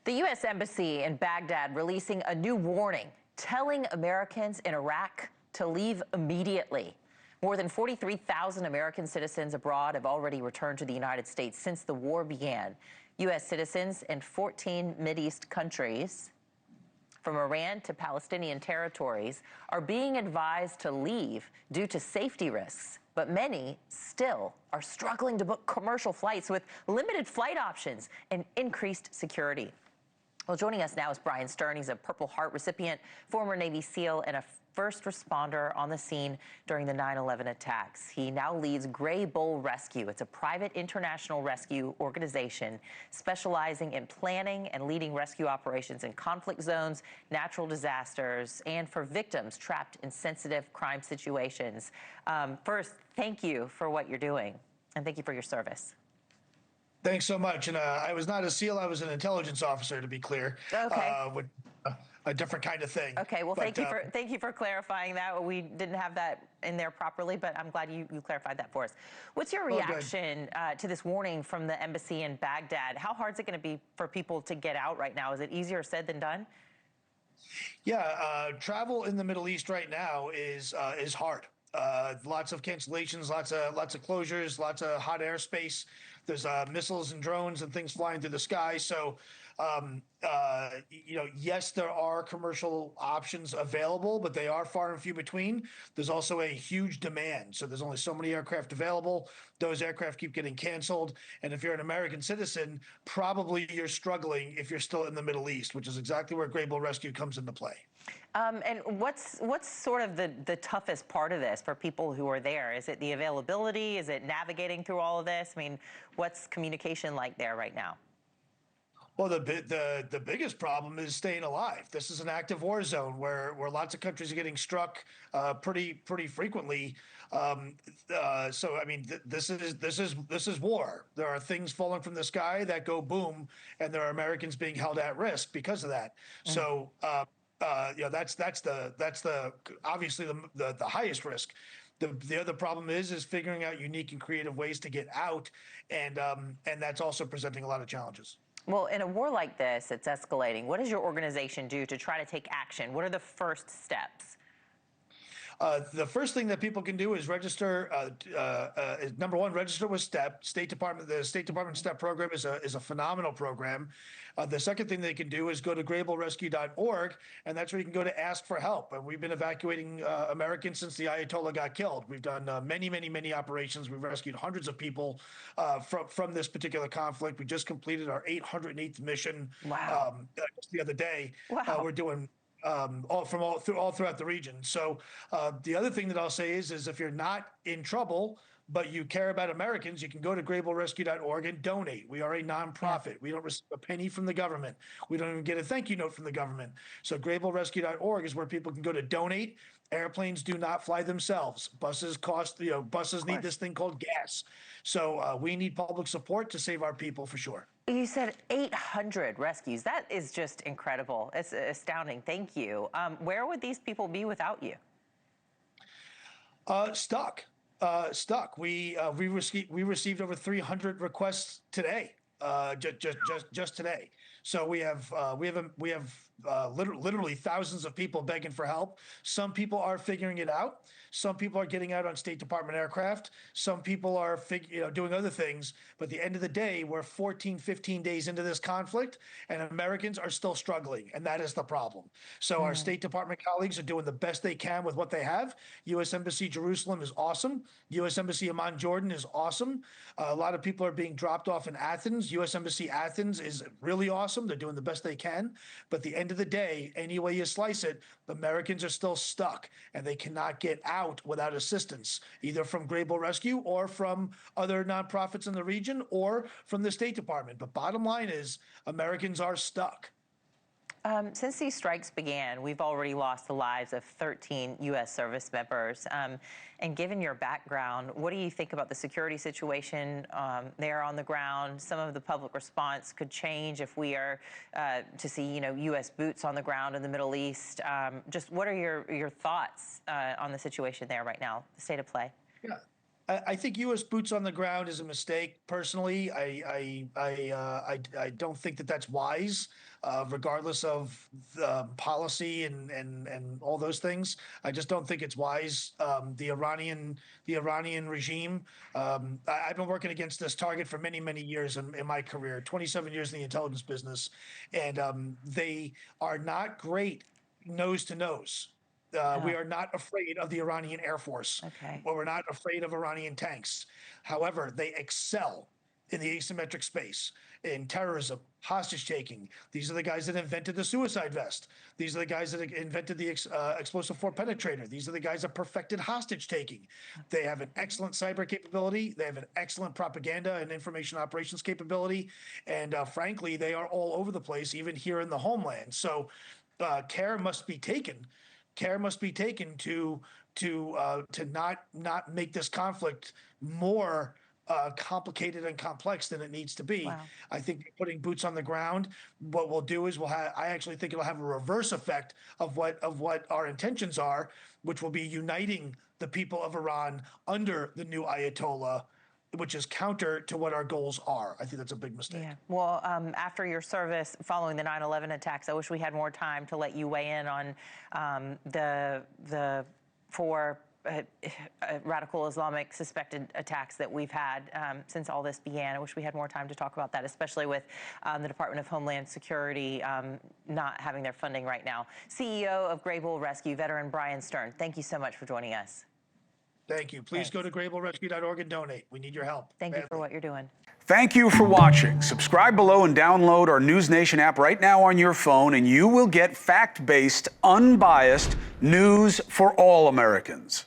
The U.S. Embassy in Baghdad releasing a new warning, telling Americans in Iraq to leave immediately. More than 43,000 American citizens abroad have already returned to the United States since the war began. U.S. citizens in 14 Mideast countries, from Iran to Palestinian territories, are being advised to leave due to safety risks. But many still are struggling to book commercial flights with limited flight options and increased security. Well, joining us now is Bryan Stern. He's a Purple Heart recipient, former Navy SEAL, and a first responder on the scene during the 9/11 attacks. He now leads Greybull Rescue. It's a private international rescue organization specializing in planning and leading rescue operations in conflict zones, natural disasters, and for victims trapped in sensitive crime situations. First, thank you for what you're doing, and thank you for your service. Thanks so much. And I was not a SEAL. I was an intelligence officer, to be clear. Okay. With a different kind of thing. Okay. Well, thank you for clarifying that. We didn't have that in there properly, but I'm glad you clarified that for us. What's your reaction to this warning from the embassy in Baghdad? How hard is it going to be for people to get out right now? Is it easier said than done? Yeah, travel in the Middle East right now is hard. Lots of cancellations, lots of closures, lots of hot airspace. There's missiles and drones and things flying through the sky. So, yes, there are commercial options available, but they are far and few between. There's also a huge demand. So there's only so many aircraft available. Those aircraft keep getting canceled. And if you're an American citizen, probably you're struggling if you're still in the Middle East, which is exactly where Greybull Rescue comes into play. And what's sort of the toughest part of this for people who are there? Is it the availability? Is it navigating through all of this? I mean, what's communication like there right now? Well, the biggest problem is staying alive. This is an active war zone where lots of countries are getting struck pretty frequently. So I mean, this is war. There are things falling from the sky that go boom, and there are Americans being held at risk because of that. So that's the obviously the highest risk. The other problem is figuring out unique and creative ways to get out, and that's also presenting a lot of challenges. Well, in a war like this, it's escalating. What does your organization do to try to take action? What are the first steps? The first thing that people can do is register. Number one, register with STEP, State Department. The State Department STEP program is a phenomenal program. The second thing they can do is go to greybullrescue.org, and that's where you can go to ask for help. And we've been evacuating Americans since the Ayatollah got killed. We've done many operations. We've rescued hundreds of people from this particular conflict. We just completed our 808th mission. Wow. Just the other day. Wow. We're doing all throughout the region. So the other thing that I'll say is if you're not in trouble, but you care about Americans, you can go to greybullrescue.org and donate. We are a nonprofit. We don't receive a penny from the government. We don't even get a thank you note from the government. So greybullrescue.org is where people can go to donate. Airplanes do not fly themselves. Buses buses need this thing called gas. So we need public support to save our people for sure. You said 800 rescues. That is just incredible. It's astounding. Thank you. Where would these people be without you? Stuck. We received over 300 requests today. Just today. So we have literally thousands of people begging for help. Some people are figuring it out. Some people are getting out on State Department aircraft. Some people are doing other things. But at the end of the day, we're 14, 15 days into this conflict, and Americans are still struggling, and that is the problem. So our State Department colleagues are doing the best they can with what they have. U.S. Embassy Jerusalem is awesome. U.S. Embassy Amman, Jordan is awesome. A lot of people are being dropped off in Athens. U.S. Embassy Athens is really awesome. They're doing the best they can. But at the end of the day, any way you slice it, Americans are still stuck, and they cannot get out without assistance, either from Greybull Rescue or from other nonprofits in the region or from the State Department. But bottom line is Americans are stuck. Since these strikes began, we've already lost the lives of 13 U.S. service members. And given your background, what do you think about the security situation there on the ground? Some of the public response could change if we are to see, U.S. boots on the ground in the Middle East. Just what are your thoughts on the situation there right now, the state of play? Yeah. I think U.S. boots on the ground is a mistake. Personally, I don't think that that's wise, regardless of the policy and all those things. I just don't think it's wise. The Iranian regime. I've been working against this target for many years in my career, 27 years in the intelligence business, and they are not great nose to nose. We are not afraid of the Iranian Air Force. Okay. Well, we're not afraid of Iranian tanks. However, they excel in the asymmetric space, in terrorism, hostage taking. These are the guys that invented the suicide vest. These are the guys that invented the explosive force penetrator. These are the guys that perfected hostage taking. They have an excellent cyber capability. They have an excellent propaganda and information operations capability. And frankly, they are all over the place, even here in the homeland. So care must be taken. Care must be taken to not make this conflict more complicated and complex than it needs to be. Wow. I think putting boots on the ground, what we'll do is I actually think it'll have a reverse effect of what our intentions are, which will be uniting the people of Iran under the new Ayatollah, which is counter to what our goals are. I think that's a big mistake. Yeah. Well, after your service following the 9/11 attacks, I wish we had more time to let you weigh in on the four radical Islamic suspected attacks that we've had since all this began. I wish we had more time to talk about that, especially with the Department of Homeland Security not having their funding right now. CEO of Greybull Rescue, veteran Bryan Stern, thank you so much for joining us. Thank you. Please go to greybullrescue.org and donate. We need your help. Thank you for what you're doing. Thank you for watching. Subscribe below and download our NewsNation app right now on your phone, and you will get fact-based, unbiased news for all Americans.